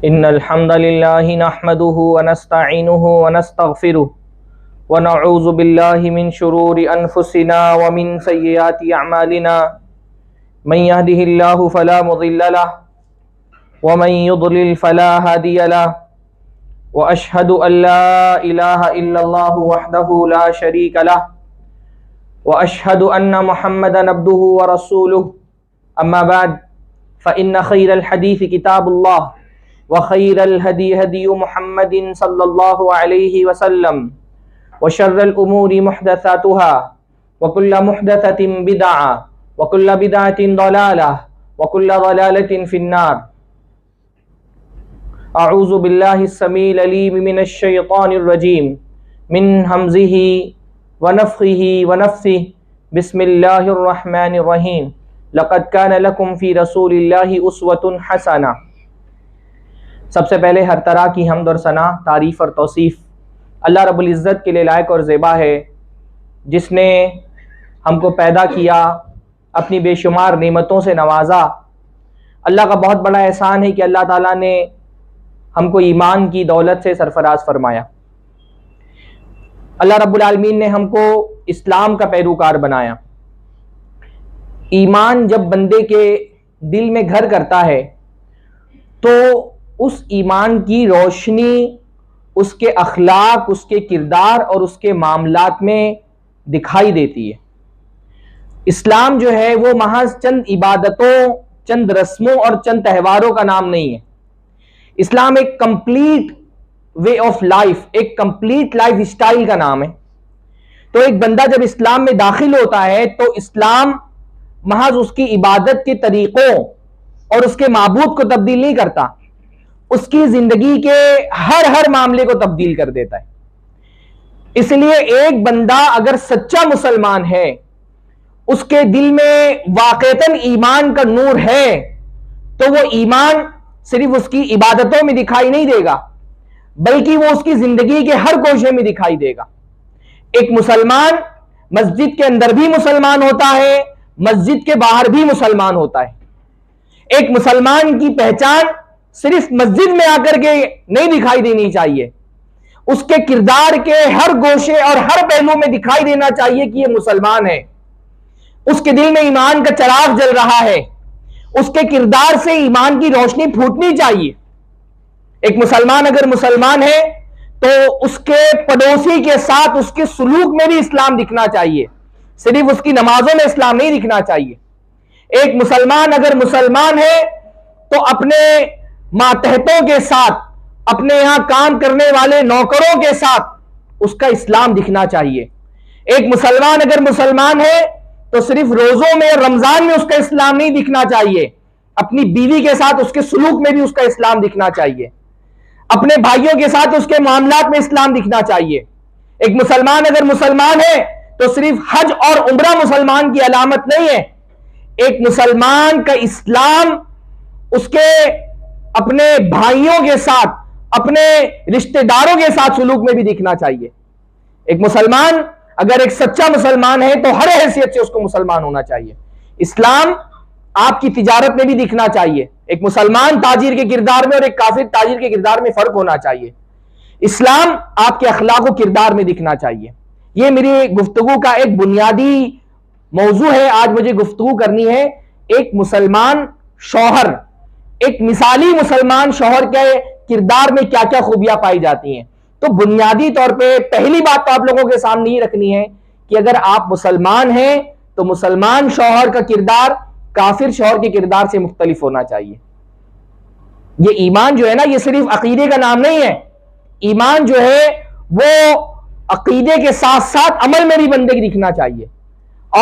إن الحمد لله نحمده ونستعينه ونستغفره ونعوذ بالله من شرور أنفسنا ومن سيئات أعمالنا من يهده الله فلا مضل له ومن يضلل فلا هادي له وأشهد أن لا إله إلا الله وحده لا شريك له وأشهد أن محمدا عبده ورسوله أما بعد فإن خير الحديث كتاب الله وخير الهدي هدي محمد صلى الله عليه وسلم وشر الأمور محدثاتها وكل محدثة بدعة وكل بدعة ضلالة وكل ضلالة في النار. أعوذ بالله السميع العليم من الشيطان الرجيم من همزه ونفخه ونفثه. بسم الله الرحمن الرحيم. لقد كان لكم في رسول الله أسوة حسنة. سب سے پہلے ہر طرح کی حمد اور ثنا، تعریف اور توصیف اللہ رب العزت کے لیے لائق اور زیبا ہے، جس نے ہم کو پیدا کیا، اپنی بے شمار نعمتوں سے نوازا۔ اللہ کا بہت بڑا احسان ہے کہ اللہ تعالیٰ نے ہم کو ایمان کی دولت سے سرفراز فرمایا۔ اللہ رب العالمین نے ہم کو اسلام کا پیروکار بنایا۔ ایمان جب بندے کے دل میں گھر کرتا ہے تو اس ایمان کی روشنی اس کے اخلاق، اس کے کردار اور اس کے معاملات میں دکھائی دیتی ہے۔ اسلام جو ہے وہ محض چند عبادتوں، چند رسموں اور چند تہواروں کا نام نہیں ہے۔ اسلام ایک کمپلیٹ وے آف لائف، ایک کمپلیٹ لائف اسٹائل کا نام ہے۔ تو ایک بندہ جب اسلام میں داخل ہوتا ہے تو اسلام محض اس کی عبادت کے طریقوں اور اس کے معبود کو تبدیل نہیں کرتا، اس کی زندگی کے ہر معاملے کو تبدیل کر دیتا ہے۔ اس لیے ایک بندہ اگر سچا مسلمان ہے، اس کے دل میں واقعتاً ایمان کا نور ہے، تو وہ ایمان صرف اس کی عبادتوں میں دکھائی نہیں دے گا، بلکہ وہ اس کی زندگی کے ہر گوشے میں دکھائی دے گا۔ ایک مسلمان مسجد کے اندر بھی مسلمان ہوتا ہے، مسجد کے باہر بھی مسلمان ہوتا ہے۔ ایک مسلمان کی پہچان صرف مسجد میں آ کر کے نہیں دکھائی دینی چاہیے، اس کے کردار کے ہر گوشے اور ہر پہلو میں دکھائی دینا چاہیے کہ یہ مسلمان ہے، اس کے دل میں ایمان کا چراغ جل رہا ہے، اس کے کردار سے ایمان کی روشنی پھوٹنی چاہیے۔ ایک مسلمان اگر مسلمان ہے تو اس کے پڑوسی کے ساتھ اس کے سلوک میں بھی اسلام دکھنا چاہیے، صرف اس کی نمازوں میں اسلام نہیں دکھنا چاہیے۔ ایک مسلمان اگر مسلمان ہے تو اپنے ماتحتوں کے ساتھ، اپنے یہاں کام کرنے والے نوکروں کے ساتھ اس کا اسلام دکھنا چاہیے۔ ایک مسلمان اگر مسلمان ہے تو صرف روزوں میں، رمضان میں اس کا اسلام نہیں دکھنا چاہیے، اپنی بیوی کے ساتھ اس کے سلوک میں بھی اس کا اسلام دکھنا چاہیے، اپنے بھائیوں کے ساتھ اس کے معاملات میں اسلام دکھنا چاہیے۔ ایک مسلمان اگر مسلمان ہے تو صرف حج اور عمرہ مسلمان کی علامت نہیں ہے، ایک مسلمان کا اسلام اس کے اپنے بھائیوں کے ساتھ، اپنے رشتہ داروں کے ساتھ سلوک میں بھی دکھنا چاہیے۔ ایک مسلمان اگر ایک سچا مسلمان ہے تو ہر حیثیت سے اس کو مسلمان ہونا چاہیے۔ اسلام آپ کی تجارت میں بھی دکھنا چاہیے، ایک مسلمان تاجر کے کردار میں اور ایک کافر تاجر کے کردار میں فرق ہونا چاہیے۔ اسلام آپ کے اخلاق و کردار میں دکھنا چاہیے۔ یہ میری گفتگو کا ایک بنیادی موضوع ہے۔ آج مجھے گفتگو کرنی ہے ایک مسلمان شوہر، ایک مثالی مسلمان شوہر کے کردار میں کیا کیا خوبیاں پائی جاتی ہیں۔ تو بنیادی طور پہ پہلی بات تو آپ لوگوں کے سامنے یہ رکھنی ہے کہ اگر آپ مسلمان ہیں تو مسلمان شوہر کا کردار کافر شوہر کے کردار سے مختلف ہونا چاہیے۔ یہ ایمان جو ہے نا، یہ صرف عقیدے کا نام نہیں ہے۔ ایمان جو ہے وہ عقیدے کے ساتھ ساتھ عمل میں بھی بندے کی دکھنا چاہیے،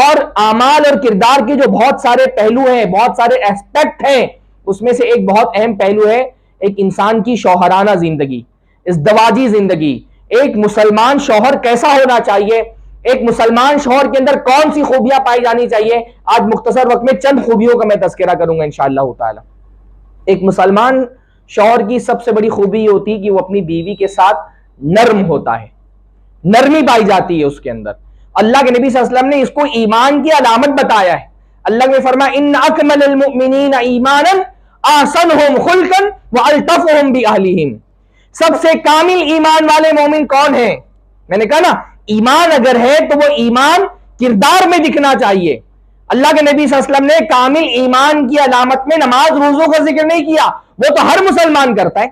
اور اعمال اور کردار کے جو بہت سارے پہلو ہیں، بہت سارے ایسپیکٹ ہیں، اس میں سے ایک بہت اہم پہلو ہے ایک انسان کی شوہرانہ زندگی، ازدواجی زندگی۔ ایک مسلمان شوہر کیسا ہونا چاہیے، ایک مسلمان شوہر کے اندر کون سی خوبیاں پائی جانی چاہیے، آج مختصر وقت میں چند خوبیوں کا میں تذکرہ کروں گا انشاءاللہ تعالی۔ ایک مسلمان شوہر کی سب سے بڑی خوبی یہ ہوتی ہے کہ وہ اپنی بیوی کے ساتھ نرم ہوتا ہے، نرمی پائی جاتی ہے اس کے اندر۔ اللہ کے نبی صلی اللہ علیہ وسلم نے اس کو ایمان کی علامت بتایا ہے۔ اللہ نے فرمایا ان اکمل المؤمنین ایمانا احسنہم خلقا والطفہم باہلہم. سب سے کامل ایمان والے مومن کون ہیں؟ میں نے کہا نا، ایمان اگر ہے تو وہ ایمان کردار میں دکھنا چاہیے. اللہ کے نبی صلی اللہ علیہ وسلم نے کامل ایمان کی علامت میں نماز روزوں کا ذکر نہیں کیا، وہ تو ہر مسلمان کرتا ہے.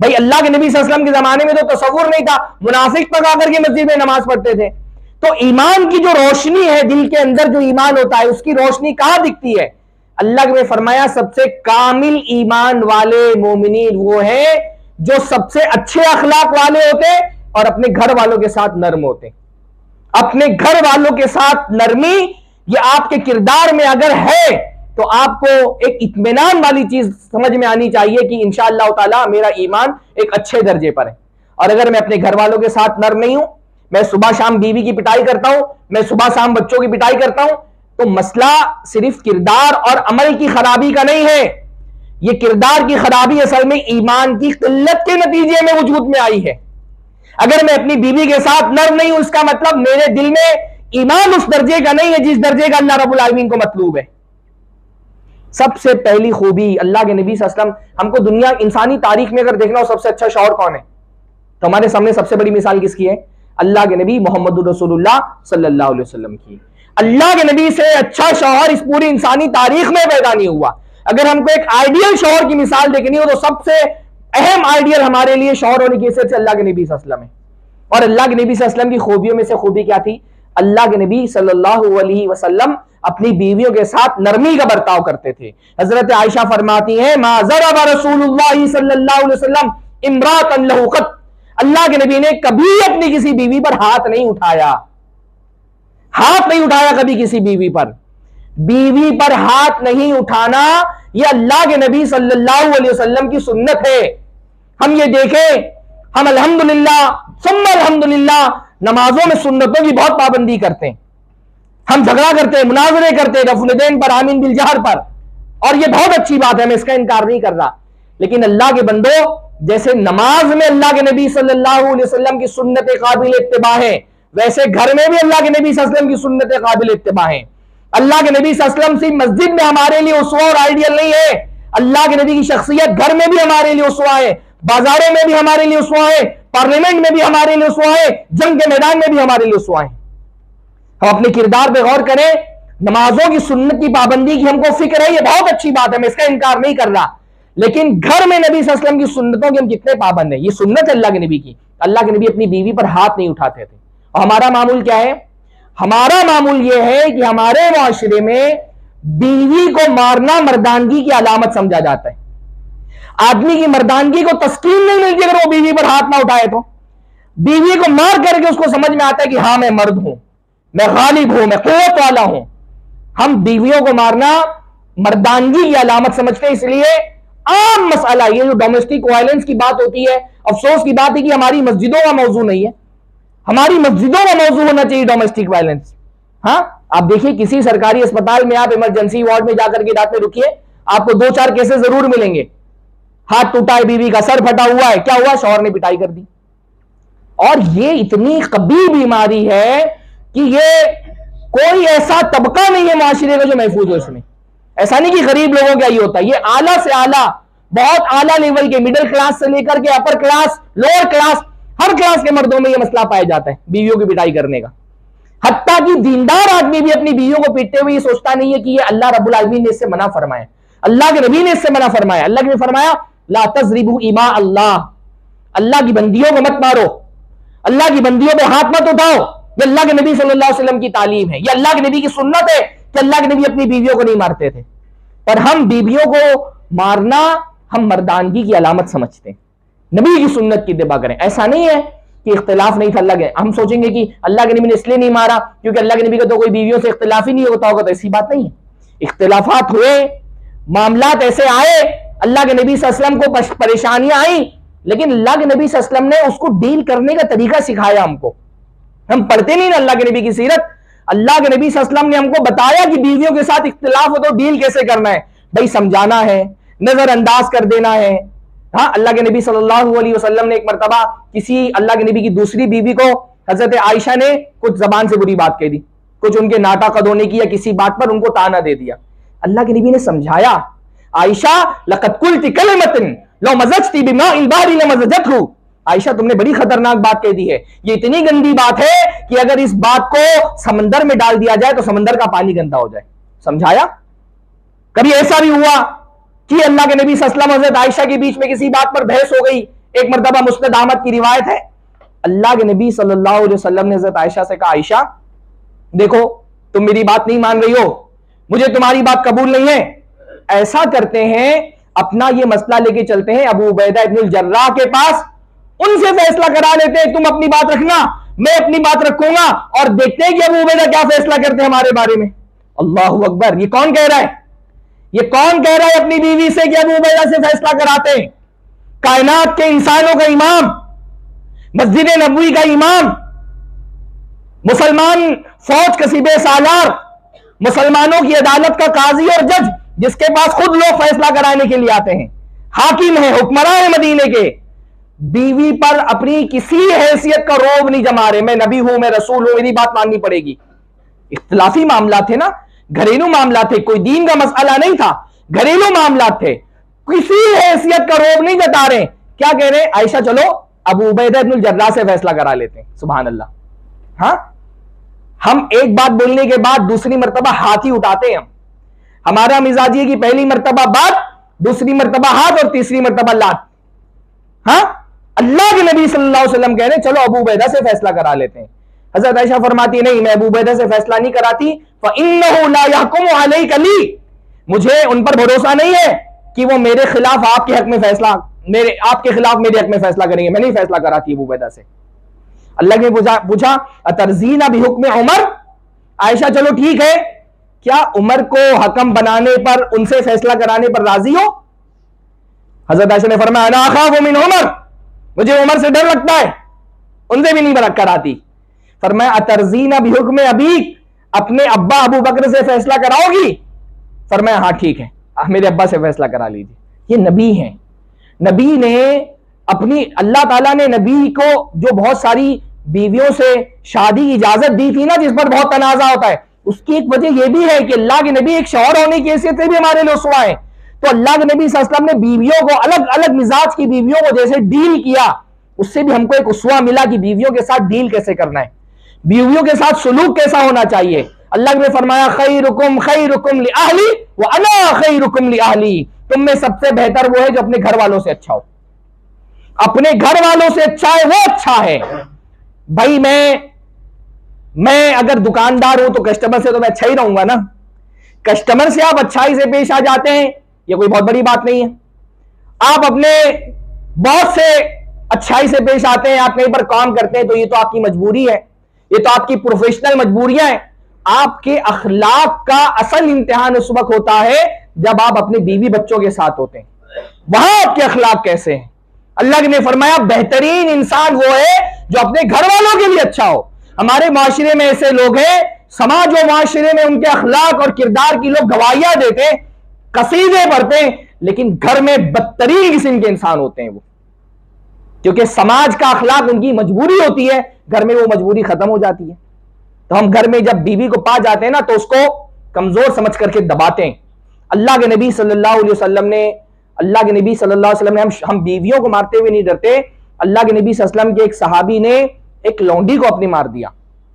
بھائی اللہ کے نبی صلی اللہ علیہ وسلم کے زمانے میں تو تصور نہیں تھا، منافق تک آ کر کے مسجد میں نماز پڑھتے تھے. تو ایمان کی جو روشنی ہے، دل کے اندر جو ایمان ہوتا ہے، اس کی روشنی کہاں دکھتی ہے؟ اللہ نے فرمایا سب سے کامل ایمان والے مومنین وہ ہیں جو سب سے اچھے اخلاق والے ہوتے اور اپنے گھر والوں کے ساتھ نرم ہوتے. اپنے گھر والوں کے ساتھ نرمی یہ آپ کے کردار میں اگر ہے تو آپ کو ایک اطمینان والی چیز سمجھ میں آنی چاہیے کہ انشاءاللہ تعالی میرا ایمان ایک اچھے درجے پر ہے. اور اگر میں اپنے گھر والوں کے ساتھ نرم نہیں ہوں، میں صبح شام بیوی کی پٹائی کرتا ہوں، میں صبح شام بچوں کی پٹائی کرتا ہوں، تو مسئلہ صرف کردار اور عمل کی خرابی کا نہیں ہے. یہ کردار کی خرابی اصل میں ایمان کی قلت کے نتیجے میں وجود میں آئی ہے. اگر میں اپنی بیوی کے ساتھ نرم نہیں ہوں، اس کا مطلب میرے دل میں ایمان اس درجے کا نہیں ہے جس درجے کا اللہ رب العالمین کو مطلوب ہے. سب سے پہلی خوبی اللہ کے نبی صلی اللہ علیہ وسلم، ہم کو دنیا انسانی تاریخ میں اگر دیکھنا ہو سب سے اچھا شوہر کون ہے تو ہمارے سامنے سب سے بڑی مثال کس کی ہے؟ اللہ کے نبی محمد رسول اللہ صلی اللہ علیہ وسلم کی. اللہ کے نبی سے اچھا شوہر اس پوری انسانی تاریخ میں پیدا نہیں ہوا. اگر ہم کو ایک آئیڈیل شوہر کی مثال دیکھنی ہو تو سب سے اہم آئیڈیل ہمارے لیے شوہر ہونے کی حیثیت سے اللہ کے نبی صلی اللہ علیہ وسلم ہے. اور اللہ کے نبی صلی اللہ علیہ وسلم کی خوبیوں میں سے خوبی کیا تھی؟ اللہ کے نبی صلی اللہ علیہ وسلم اپنی بیویوں کے ساتھ نرمی کا برتاؤ کرتے تھے. حضرت عائشہ فرماتی ہیں ما ضرب رسول اللہ صلی اللہ علیہ وسلم امراۃ لہ قط، اللہ کے نبی نے کبھی اپنی کسی بیوی پر ہاتھ نہیں اٹھایا. ہاتھ نہیں اٹھایا کبھی کسی بیوی پر. بیوی پر ہاتھ نہیں اٹھانا یہ اللہ کے نبی صلی اللہ علیہ وسلم کی سنت ہے. ہم یہ دیکھیں، ہم الحمدللہ ثم الحمدللہ نمازوں میں سنتوں کی بہت پابندی کرتے ہیں. ہم جھگڑا کرتے ہیں، مناظرے کرتے ہیں رفع الیدین پر، آمین بالجہر پر، اور یہ بہت اچھی بات ہے، میں اس کا انکار نہیں کر رہا. لیکن اللہ کے بندو، جیسے نماز میں اللہ کے نبی صلی اللہ علیہ وسلم کی سنت قابل اتباع ہے، ویسے گھر میں بھی اللہ کے نبی صلی اللہ علیہ وسلم کی سنت قابل اتباع ہیں. اللہ کے نبی صلی اللہ علیہ وسلم سے مسجد میں ہمارے لیے اسوہ اور آئیڈیل نہیں ہے. اللہ کے نبی کی شخصیت گھر میں بھی ہمارے لیے اسوہ ہے، بازاروں میں بھی ہمارے لیے اسوہ ہے، پارلیمنٹ میں بھی ہمارے لیے اسوہ ہے، جنگ کے میدان میں بھی ہمارے لیے اسوہ ہے. ہم اپنے کردار پہ غور کریں. نمازوں کی سنت کی پابندی کی ہم کو فکر ہے، یہ بہت اچھی بات ہے، میں اس کا انکار نہیں کر رہا. لیکن گھر میں نبی صلی اللہ علیہ وسلم کی سنتوں کے ہم کتنے پابند ہیں؟ یہ سنت ہے اللہ کے نبی کی. اللہ کے نبی اپنی بیوی پر ہاتھ نہیں اٹھاتے تھے. اور ہمارا معمول کیا ہے؟ ہمارا معمول یہ ہے کہ ہمارے معاشرے میں بیوی کو مارنا مردانگی کی علامت سمجھا جاتا ہے. آدمی کی مردانگی کو تسکین نہیں ملتی اگر وہ بیوی پر ہاتھ نہ اٹھائے تو. بیوی کو مار کر کے اس کو سمجھ میں آتا ہے کہ ہاں میں مرد ہوں، میں غالب ہوں، میں قوت والا ہوں. ہم بیویوں کو مارنا مردانگی کی علامت سمجھتے ہیں. اس لیے عام مسئلہ یہ جو ڈومیسٹک وائلنس کی بات ہوتی ہے، افسوس کی بات ہے کہ ہماری مسجدوں کا موضوع نہیں ہے. ہماری مسجدوں کا موضوع ہونا چاہیے ڈومیسٹک وائلنس. ہاں آپ دیکھیے کسی سرکاری اسپتال میں آپ ایمرجنسی وارڈ میں جا کر کے رات میں رکیے، آپ کو 2-4 کیسز ضرور ملیں گے. ہاتھ ٹوٹا ہے بیوی کا، سر پھٹا ہوا ہے، کیا ہوا؟ شوہر نے پٹائی کر دی. اور یہ اتنی قبیح بیماری ہے کہ یہ کوئی ایسا طبقہ نہیں ہے معاشرے کا جو محفوظ ہو اس میں. ایسا نہیں کہ غریب لوگوں کا یہ ہوتا ہے، یہ اعلیٰ سے اعلیٰ، بہت اعلیٰ لیول کے، مڈل کلاس سے لے کر کے اپر کلاس، لوور کلاس، ہر کلاس کے مردوں میں یہ مسئلہ پایا جاتا ہے بیویوں کی پٹائی کرنے کا. حتیٰ کہ دیندار آدمی بھی اپنی بیویوں کو پیٹتے ہوئے یہ سوچتا نہیں ہے کہ یہ اللہ رب العالمین نے اس سے منع فرمایا، اللہ کے نبی نے اس سے منع فرمایا. اللہ نے فرمایا لا تضربوا اماء اللہ، اللہ کی بندیوں کو مت مارو، اللہ کی بندیوں پہ ہاتھ مت اٹھاؤ. یہ اللہ کے نبی صلی اللہ علیہ وسلم کی تعلیم ہے، یہ اللہ کے نبی کی سنت ہے کہ اللہ کے نبی اپنی بیویوں کو نہیں مارتے تھے. پر ہم بیویوں کو مارنا ہم مردانگی کی علامت سمجھتے ہیں، نبی کی سنت کی اتباع کریں. ایسا نہیں ہے کہ اختلاف نہیں تھا اللہ کے، ہم سوچیں گے کہ اللہ کے نبی نے اس لیے نہیں مارا کیونکہ اللہ کے نبی کا تو کوئی بیویوں سے اختلاف ہی نہیں ہوتا ہوگا، تو ایسی بات نہیں ہے. اختلافات ہوئے، معاملات ایسے آئے، اللہ کے نبی صلی اللہ علیہ وسلم کو پریشانیاں آئیں، لیکن اللہ کے نبی صلی اللہ علیہ وسلم نے اس کو ڈیل کرنے کا طریقہ سکھایا ہم کو. ہم پڑھتے نہیں نا اللہ کے نبی کی سیرت. اللہ کے نبی صلی اللہ علیہ وسلم نے ہم کو بتایا کہ بیویوں کے ساتھ اختلاف ہو تو ڈیل کیسے کرنا ہے. بھائی سمجھانا ہے، نظر انداز کر دینا ہے. ہاں اللہ کے نبی صلی اللہ علیہ وسلم نے ایک مرتبہ کسی اللہ کے نبی کی دوسری بیوی کو حضرت عائشہ نے کچھ زبان سے بری بات کہہ دی، کچھ ان کے ناٹا قد ہونے کی یا کسی بات پر ان کو تانا دے دیا. اللہ کے نبی نے سمجھایا. عائشہ لقد قلت کلمۃ لو مزجت بماء البحر لمزجته، عائشہ تم نے بڑی خطرناک بات کہہ دی ہے، یہ اتنی گندی بات ہے کہ اگر اس بات کو سمندر میں ڈال دیا جائے تو سمندر کا پانی گندا ہو جائے. سمجھایا؟ کبھی ایسا بھی ہوا کہ اللہ کے نبی صلی اللہ علیہ وسلم حضرت عائشہ کے بیچ میں کسی بات پر بحث ہو گئی؟ ایک مرتبہ مسند احمد کی روایت ہے، اللہ کے نبی صلی اللہ علیہ وسلم نے حضرت عائشہ سے کہا عائشہ دیکھو تم میری بات نہیں مان رہی ہو، مجھے تمہاری بات قبول نہیں ہے، ایسا کرتے ہیں اپنا یہ مسئلہ لے کے چلتے ہیں ابو عبیدہ ابن الجراح کے پاس، ان سے فیصلہ کرا لیتے ہیں، تم اپنی بات رکھنا میں اپنی بات رکھوں گا اور دیکھتے ہیں کہ ابو عبیدہ کیا فیصلہ کرتے ہیں ہمارے بارے میں. اللہ اکبر. یہ کون کہہ رہا ہے؟ یہ کون کہہ رہا ہے اپنی بیوی سے کہ ابو عبیدہ سے فیصلہ کراتے ہیں؟ کائنات کے انسانوں کا امام، مسجد نبوی کا امام، مسلمان فوج کا کسیبِ سالار، مسلمانوں کی عدالت کا قاضی اور جج، جس کے پاس خود لوگ فیصلہ کرانے کے لیے آتے ہیں، حاکم ہے، حکمراں ہیں مدینے کے، بیوی پر اپنی کسی حیثیت کا روب نہیں جما رہے، میں نبی ہوں، میں رسول ہوں، میری بات ماننی پڑے گی. اختلافی معاملات تھے نا، گھریلو معاملات تھے، کوئی دین کا مسئلہ نہیں تھا، گھریلو معاملات تھے، کسی حیثیت کا روب نہیں جتا رہے. کیا کہہ رہے؟ عائشہ چلو ابو عبیدہ ابن الجراح سے فیصلہ کرا لیتے ہیں. سبحان اللہ. ہاں ہم ایک بات بولنے کے بعد دوسری مرتبہ ہاتھ ہی اٹھاتے ہیں. ہمارا مزاج یہ کہ پہلی مرتبہ بات، دوسری مرتبہ ہاتھ اور تیسری مرتبہ لات. ہاں اللہ کے نبی صلی اللہ علیہ وسلم کہہ رہے ہیں چلو ابو عبیدہ سے فیصلہ کرا لیتے ہیں. حضرت عائشہ فرماتی نہیں، میں ابو عبیدہ سے فیصلہ نہیں کراتی، فَإِنَّهُ لَا يَحْكُمُ عَلَيْكَ لِي، مجھے ان پر بھروسہ نہیں ہے کہ وہ میرے خلاف آپ کے حق میں فیصلہ، آپ کے خلاف میرے حق میں فیصلہ کریں گے، میں نہیں فیصلہ کراتی ابو عبیدہ سے. اللہ نے پوچھا اترضین بحکم عمر، عائشہ چلو ٹھیک ہے، کیا عمر کو حکم بنانے پر، ان سے فیصلہ کرانے پر راضی ہو؟ حضرت عائشہ نے فرمایا انا اخاف من عمر، مجھے عمر سے ڈر لگتا ہے، ان سے بھی نہیں برک کراتی. فرمایا اترضین بحکم ابیک، اپنے ابا ابو بکر سے فیصلہ کراؤ گی؟ فرمایا ہاں ٹھیک ہے، میرے ابا سے فیصلہ کرا لیجیے. یہ نبی ہیں، نبی نے اپنی، اللہ تعالیٰ نے نبی کو جو بہت ساری بیویوں سے شادی کی اجازت دی تھی نا، جس پر بہت تنازع ہوتا ہے، اس کی ایک وجہ یہ بھی ہے کہ اللہ کے نبی ایک شوہر ہونے کی حیثیت سے بھی ہمارے لیے اسوہ ہیں. تو اللہ کے نبی صلی اللہ علیہ وسلم نے بیویوں کو، الگ الگ مزاج کی بیویوں کو جیسے ڈیل کیا، اس سے بھی ہم کو ایک اسوہ ملا کہ بیویوں کے ساتھ ڈیل کیسے کرنا ہے، بیویوں کے ساتھ سلوک کیسا ہونا چاہیے. اللہ نے فرمایا خیرکم خیرکم لأہلی وانا خیرکم لأہلی، تم میں سب سے بہتر وہ ہے جو اپنے گھر والوں سے اچھا ہو، اپنے گھر والوں سے اچھا ہے وہ اچھا ہے. بھائی میں اگر دکاندار ہوں تو کسٹمر سے تو میں اچھا ہی رہوں گا نا. کسٹمر سے آپ اچھائی سے پیش آ جاتے ہیں، یہ کوئی بہت بڑی بات نہیں ہے. آپ اپنے باس سے اچھائی سے پیش آتے ہیں، آپ کہیں پر کام کرتے ہیں تو یہ تو آپ کی مجبوری ہے، یہ تو آپ کی پروفیشنل مجبوریاں ہیں. آپ کے اخلاق کا اصل امتحان اس وقت ہوتا ہے جب آپ اپنے بیوی بچوں کے ساتھ ہوتے ہیں، وہاں آپ کے اخلاق کیسے ہیں. اللہ نے فرمایا بہترین انسان وہ ہے جو اپنے گھر والوں کے لیے اچھا ہو. ہمارے معاشرے میں ایسے لوگ ہیں، سماج و معاشرے میں ان کے اخلاق اور کردار کی لوگ گواہیاں دیتے ہیں، قصیدے پڑھتے ہیں، لیکن گھر میں بدترین قسم کے انسان ہوتے ہیں وہ، کیونکہ سماج کا اخلاق ان کی مجبوری ہوتی ہے، گھر میں وہ مجبوری ختم ہو جاتی ہے. تو ہم گھر میں جب بیوی کو پا جاتے ہیں نا تو اس کو کمزور سمجھ کر کے دباتے ہیں. اللہ کے نبی صلی اللہ علیہ وسلم نے ہم بیویوں کو مارتے ہوئے نہیں ڈرتے. اللہ کے نبی صلی اللہ علیہ وسلم کے ایک صحابی نے ایک لونڈی کو اپنی مار دیا،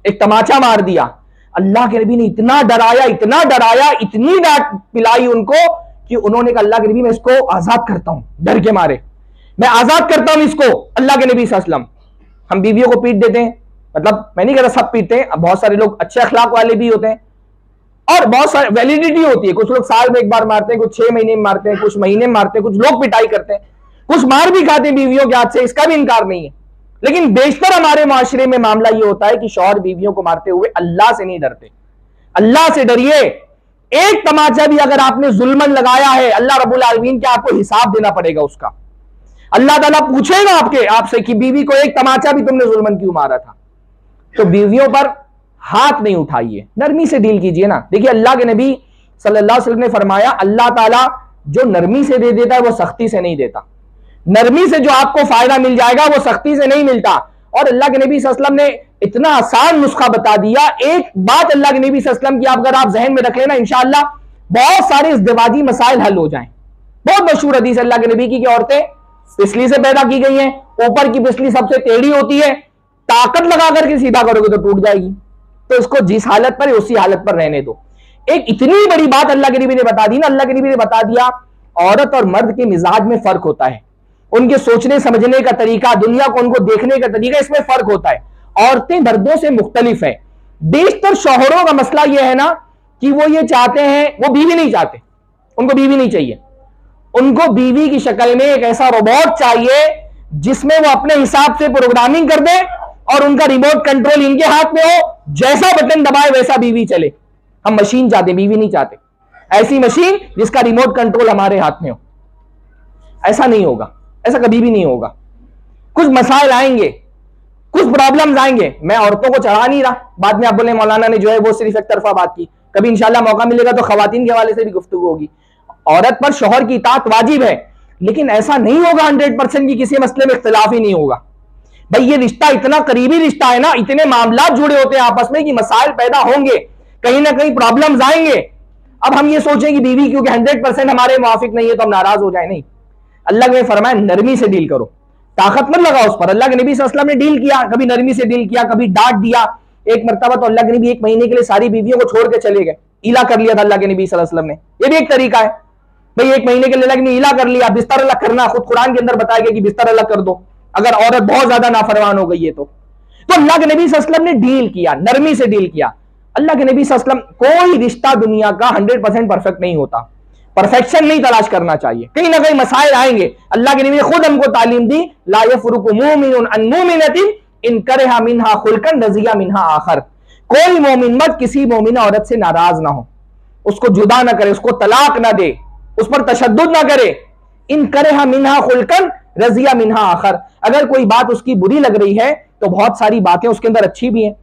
ایک تماچا مار دیا. اللہ کے نبی نے اتنا ڈرایا، اتنی ڈانٹ پلائی ان کو کہ انہوں نے کہا اللہ کے نبی میں اس کو آزاد کرتا ہوں، ڈر کے مارے میں آزاد کرتا ہوں اس کو. اللہ کے نبی صلی اللہ علیہ وسلم. ہم بیویوں کو پیٹ دیتے ہیں، مطلب میں نہیں کہہ رہا سب پیٹتے ہیں، بہت سارے لوگ اچھے اخلاق والے بھی ہوتے ہیں اور بہت سارے ویلیڈیٹی ہوتی ہے. کچھ لوگ سال میں ایک بار مارتے ہیں، کچھ 6 مہینے میں مارتے ہیں، کچھ مہینے میں مارتے ہیں، کچھ لوگ پٹائی کرتے ہیں، کچھ مار بھی کھاتے ہیں بیویوں کے ہاتھ سے، اس کا بھی انکار نہیں ہے. لیکن بیشتر ہمارے معاشرے میں معاملہ یہ ہوتا ہے کہ شوہر بیویوں کو مارتے ہوئے اللہ سے نہیں ڈرتے. اللہ سے ڈریے. ایک تماچا بھی اگر آپ نے ظلمن لگایا ہے، اللہ رب العالمین کے آپ کو حساب دینا پڑے گا اس کا. اللہ تعالیٰ پوچھے گا آپ سے کہ بیوی کو ایک تماچا بھی تم نے ظلمن کیوں مارا تھا. تو بیویوں پر ہاتھ نہیں اٹھائیے، نرمی سے ڈیل کیجئے نا. دیکھیے اللہ کے نبی صلی اللہ علیہ وسلم نے فرمایا اللہ تعالیٰ جو نرمی سے دے دیتا ہے وہ سختی سے نہیں دیتا. نرمی سے جو آپ کو فائدہ مل جائے گا وہ سختی سے نہیں ملتا. اور اللہ کے نبی صلی اللہ علیہ وسلم نے اتنا آسان نسخہ بتا دیا. ایک بات اللہ کے نبی صلی اللہ علیہ وسلم کی اگر آپ ذہن میں رکھ لینا انشاءاللہ بہت سارے ازدواجی مسائل حل ہو جائیں. بہت مشہور حدیث اللہ کے نبی کی کہ عورتیں پسلی سے پیدا کی گئی ہیں، اوپر کی پسلی سب سے ٹیڑھی ہوتی ہے، طاقت لگا کر کے سیدھا کرو گے تو ٹوٹ جائے گی، تو اس کو جس حالت پر اسی حالت پر رہنے دو۔ ایک اتنی بڑی بات اللہ کے نبی نے بتا دی نا، اللہ کے نبی نے بتا دیا عورت اور مرد کے مزاج میں فرق ہوتا ہے، ان کے سوچنے سمجھنے کا طریقہ، دنیا کو ان کو دیکھنے کا طریقہ، اس میں فرق ہوتا ہے۔ عورتیں مردوں سے مختلف ہیں۔ بیشتر شوہروں کا مسئلہ یہ ہے نا کہ وہ یہ چاہتے ہیں، وہ بیوی نہیں چاہتے، ان کو بیوی نہیں چاہیے، ان کو بیوی کی شکل میں ایک ایسا روبوٹ چاہیے جس میں وہ اپنے حساب سے پروگرامنگ کر دے اور ان کا ریموٹ کنٹرول ان کے ہاتھ میں ہو، جیسا بٹن دبائے ویسا بیوی چلے۔ ہم مشین چاہتے ہیں، بیوی نہیں چاہتے، ایسی مشین جس کا ریموٹ کنٹرول ہمارے ہاتھ میں ہو۔ ایسا نہیں ہوگا، ایسا کبھی بھی نہیں ہوگا۔ کچھ مسائل آئیں گے، کچھ پرابلمز آئیں گے، میں عورتوں کو چڑھا نہیں رہا، بعد میں آپ بولے مولانا نے جو ہے وہ صرف ایک طرفہ بات کی، کبھی انشاءاللہ موقع ملے گا تو خواتین کے حوالے سے بھی گفتگو ہوگی۔ عورت پر شوہر کی اطاعت واجب ہے، لیکن ایسا نہیں ہوگا 100% کی کسی مسئلے میں اختلاف ہی نہیں ہوگا۔ بھئی یہ رشتہ اتنا قریبی رشتہ ہے نا، اتنے معاملات جڑے ہوتے ہیں آپس میں کہ مسائل پیدا ہوں گے، کہیں نہ کہیں پرابلمز آئیں گے۔ اب ہم یہ سوچیں کہ بیوی کیونکہ 100% ہمارے موافق نہیں ہے تو ہم ناراض ہو جائیں، نہیں۔ اللہ نے فرمایا نرمی سے ڈیل کرو، طاقت مت لگاؤ اس پر۔ اللہ کے نبی صلی اللہ علیہ وسلم نے ڈیل کیا، کبھی نرمی سے ڈیل کیا، کبھی ڈانٹ دیا۔ ایک مرتبہ تو اللہ کے نبی 1 مہینے کے لیے ساری بیویوں کو چھوڑ کے چلے گئے، ایلا کر لیا تھا اللہ کے نبی صلی اللہ علیہ وسلم نے۔ یہ بھی ایک طریقہ ہے، بھئی 1 مہینے کے لیے اللہ نے ایلا کر لیا، بستر الگ کرنا، خود قرآن کے اندر بتایا گیا کہ بستر الگ کر دو اگر عورت بہت زیادہ نافرمان ہو گئی ہے تو اللہ کے نبی صلی اللہ علیہ وسلم نے ڈیل کیا، نرمی سے ڈیل کیا۔ اللہ کے نبی صلی اللہ علیہ وسلم، کوئی رشتہ دنیا کا 100% پرفیکٹ نہیں ہوتا، پرفیکشن نہیں تلاش کرنا چاہیے، کہیں نہ کہیں مسائل آئیں گے۔ اللہ کے نبی نے خود ہم کو تعلیم دی، لا یفرق مومن عن مومنۃ ان کرہ منہا خلقا رضی منہا آخر۔ کوئی مومن مرد کسی مومنہ عورت سے ناراض نہ ہو، اس کو جدا نہ کرے، اس کو طلاق نہ دے، اس پر تشدد نہ کرے۔ ان کرہ منہا خلقا رضی منہا آخر، اگر کوئی بات اس کی بری لگ رہی ہے تو بہت ساری باتیں اس کے اندر اچھی بھی ہیں۔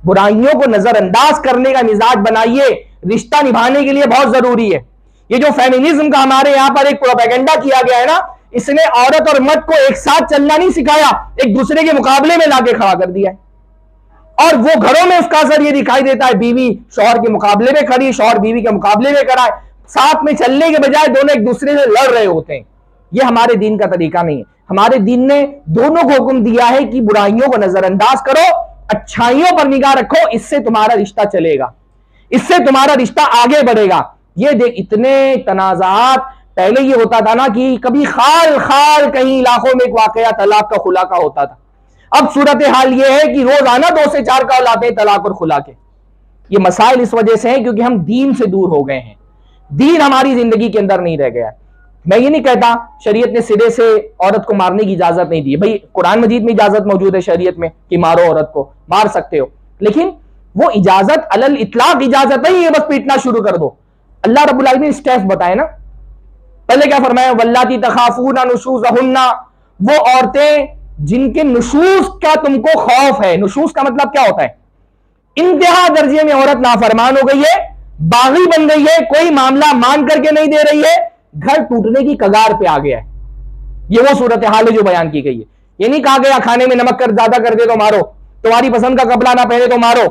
برائیوں کو نظر انداز کرنے کا مزاج بنائیے، رشتہ نبھانے کے لیے بہت ضروری ہے۔ یہ جو فیمنزم کا ہمارے یہاں پر ایک پروپیگنڈا کیا گیا ہے نا، اس نے عورت اور مرد کو ایک ساتھ چلنا نہیں سکھایا، ایک دوسرے کے مقابلے میں لا کے کھڑا کر دیا ہے۔ اور وہ گھروں میں اس کا اثر یہ دکھائی دیتا ہے، بیوی شوہر کے مقابلے میں کھڑی، شوہر بیوی کے مقابلے میں کھڑا ہے، ساتھ میں چلنے کے بجائے دونوں ایک دوسرے سے لڑ رہے ہوتے ہیں۔ یہ ہمارے دین کا طریقہ نہیں ہے۔ ہمارے دین نے دونوں کو حکم دیا ہے کہ برائیوں کو نظر انداز کرو، اچھائیوں پر نگاہ رکھو، اس سے تمہارا رشتہ چلے گا، اس سے تمہارا رشتہ آگے بڑھے گا۔ یہ دیکھ اتنے تنازعات پہلے یہ ہوتا تھا نا کہ کبھی خال خال کہیں علاقوں میں ایک واقعہ طلاق کا خلا کا ہوتا تھا، اب صورتحال یہ ہے کہ روزانہ 2 سے 4 کال آتے ہیں طلاق اور خلا کے۔ یہ مسائل اس وجہ سے ہیں کیونکہ ہم دین سے دور ہو گئے ہیں، دین ہماری زندگی کے اندر نہیں رہ گیا ہے۔ میں یہ نہیں کہتا شریعت نے سرے سے عورت کو مارنے کی اجازت نہیں دی ہے، بھائی قرآن مجید میں اجازت موجود ہے شریعت میں کہ مارو عورت کو، مار سکتے ہو، لیکن وہ اجازت علی الاطلاق اجازت نہیں ہے بس پیٹنا شروع کر دو۔ اللہ رب العالمین نے اسٹیپس بتائے نا، پہلے کیا فرمایا، واللاتی تخافون نشوزہن، وہ عورتیں جن کے نشوز کا تم کو خوف ہے۔ نشوز کا مطلب کیا ہوتا ہے؟ انتہا درجے میں عورت نافرمان ہو گئی ہے، باغی بن گئی ہے، کوئی معاملہ مان کر کے نہیں دے رہی ہے، گھر ٹوٹنے کی کگار پہ آ گیا ہے۔ یہ وہ صورتحال ہے جو بیان کی گئی ہے۔ یہ نہیں کہا گیا کھانے میں نمک کر زیادہ کر دے تو مارو، تمہاری پسند کا کپڑا نہ پہنے تو مارو،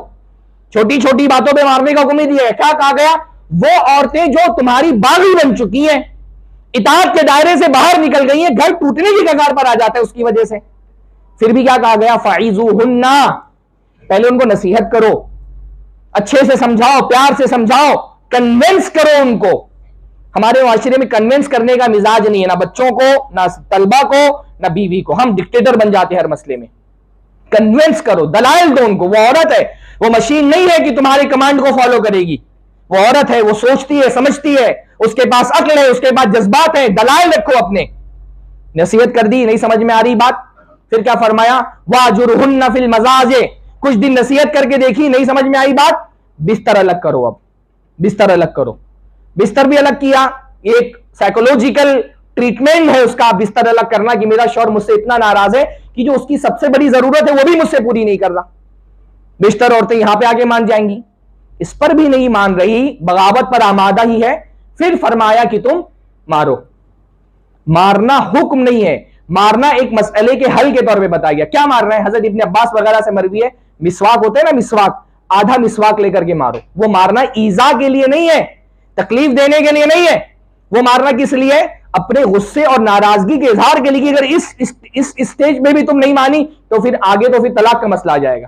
چھوٹی چھوٹی باتوں پہ مارنے کا حکم ہی دیا ہے۔ کیا کہا گیا؟ وہ عورتیں جو تمہاری باغی بن چکی ہیں، اطاعت کے دائرے سے باہر نکل گئی ہیں، گھر ٹوٹنے کی کگار پر آ جاتا ہے اس کی وجہ سے۔ پھر بھی کیا کہا گیا؟ فَعِظُوهُنَّ، پہلے ان کو نصیحت کرو، اچھے سے سمجھاؤ، پیار سے سمجھاؤ، کنونس کرو ان کو۔ ہمارے معاشرے میں کنونس کرنے کا مزاج نہیں ہے، نہ بچوں کو، نہ طلبہ کو، نہ بیوی کو۔ ہم ڈکٹیٹر بن جاتے ہیں ہر مسئلے میں۔ کنونس کرو، دلائل دو ان کو۔ وہ عورت ہے، وہ مشین نہیں ہے کہ تمہارے کمانڈ کو فالو کرے گی، وہ عورت ہے، وہ سوچتی ہے، سمجھتی ہے، اس کے پاس عقل ہے، اس کے پاس جذبات ہیں، دلائل رکھو اپنے۔ نصیحت کر دی، نہیں سمجھ میں آ رہی بات، پھر کیا فرمایا؟ وَاجُرْهُنَّ فِي الْمَضَاجِعِ، کچھ دن نصیحت کر کے دیکھی، نہیں سمجھ میں آئی بات، بستر الگ کرو، اب بستر الگ کرو۔ بستر بھی الگ کیا، ایک سائیکولوجیکل ٹریٹمنٹ ہے اس کا بستر الگ کرنا کہ میرا شوہر مجھ سے اتنا ناراض ہے کہ جو اس کی سب سے بڑی ضرورت ہے وہ بھی مجھ سے پوری نہیں کر رہا۔ بستر عورتیں یہاں پہ آگے مان جائیں گی، اس پر بھی نہیں مان رہی، بغاوت پر آمادہ ہی ہے، پھر فرمایا کہ تم مارو۔ مارنا حکم نہیں ہے، مارنا ایک مسئلے کے حل کے طور پہ بتایا گیا۔ کیا مارنا ہے؟ حضرت ابن عباس وغیرہ سے مروی ہے، مسواک ہوتے ہیں نا، مسواک، آدھا مسواک لے کر کے مارو۔ وہ مارنا ایذا کے لیے نہیں ہے، تکلیف دینے کے لیے نہیں ہے، وہ مارنا کس لیے؟ اپنے غصے اور ناراضگی کے اظہار کے لیے کہ اگر اس اسٹیج میں بھی تم نہیں مانی تو پھر آگے تو پھر طلاق کا مسئلہ آ جائے گا.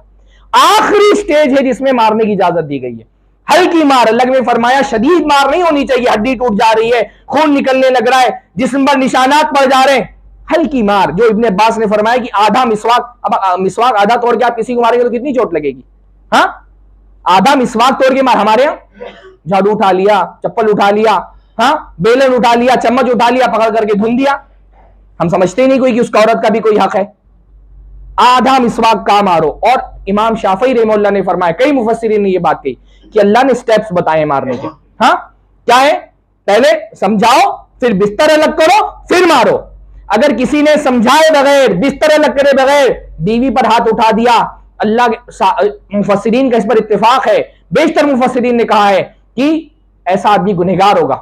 آخری سٹیج ہے جس میں مارنے کی اجازت دی گئی ہے. ہلکی مار, اللہ نے فرمایا شدید مار نہیں ہونی چاہیے, ہڈی ٹوٹ جا رہی ہے, خون نکلنے لگ رہا ہے, جسم پر نشانات پڑ جا رہے ہیں, ہلکی مار. جو ابن عباس نے فرمایا کہ آدھا مسواک, اب مسواک آدھا توڑ کے آپ کسی کو ماریں گے تو کتنی چوٹ لگے گی؟ ہاں, آدھا مسواک توڑ کے مار. ہمارے یہاں جھاڑو اٹھا لیا, چپل اٹھا لیا, ہاں بیلن اٹھا لیا, چمچ اٹھا لیا, پکڑ کر کے دھن دیا. ہم سمجھتے نہیں کوئی کہ اس کا عورت کا بھی کوئی حق ہے. آدھا مسواک کا مارو. اور امام شافعی رحمہ اللہ نے فرمایا, کئی مفسرین نے یہ بات کہی کہ اللہ نے سٹیپس بتائے مارنے کے. ہاں کیا ہے؟ پہلے سمجھاؤ, پھر بستر الگ کرو, پھر مارو. اگر کسی نے سمجھائے بغیر, بستر الگ کرے بغیر بیوی پر ہاتھ اٹھا دیا, اللہ کے مفسرین کا اس پر اتفاق ہے, بیشتر مفسرین نے کہا ہے کہ ایسا آدمی گنہگار ہوگا,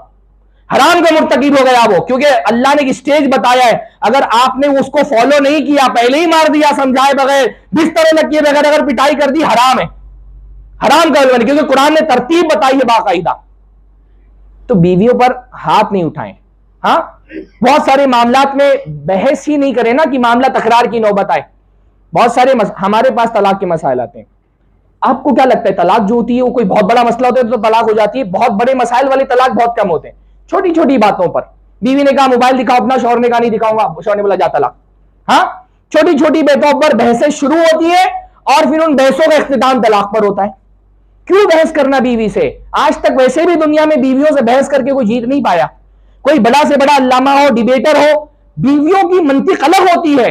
حرام کا مرتکب ہو گیا وہ, کیونکہ اللہ نے ایک سٹیج بتایا ہے. اگر آپ نے اس کو فالو نہیں کیا, پہلے ہی مار دیا سمجھائے بغیر, بستر الگ کیے بغیر اگر پٹائی کر دی, حرام ہے, حرام کا علم, کیونکہ قرآن نے ترتیب بتائی ہے باقاعدہ. تو بیویوں پر ہاتھ نہیں اٹھائیں. ہاں بہت سارے معاملات میں بحث ہی نہیں کریں نا کہ معاملہ تکرار کی نوبت آئے. بہت سارے ہمارے پاس طلاق کے مسائل آتے ہیں. آپ کو کیا لگتا ہے طلاق جو ہوتی ہے وہ کوئی بہت بڑا مسئلہ ہوتا ہے تو طلاق ہو جاتی ہے؟ بہت بڑے مسائل والے طلاق بہت کم ہوتے ہیں. چھوٹی چھوٹی باتوں پر بیوی نے کہا موبائل دکھاؤ اپنا, شوہر نے کہا نہیں دکھاؤں گا, شوہر نے بولا جا طلاق. ہاں چھوٹی چھوٹی باتوں پر بحثیں شروع ہوتی ہے اور پھر ان بحثوں کا اختتام طلاق پر ہوتا ہے. کیوں بحث کرنا بیوی سے؟ آج تک ویسے بھی دنیا میں بیویوں سے بحث کر کے کوئی جیت نہیں پایا. کوئی بڑا سے بڑا علامہ ہو, ڈیبیٹر ہو, بیویوں کی منطق الگ ہوتی ہے,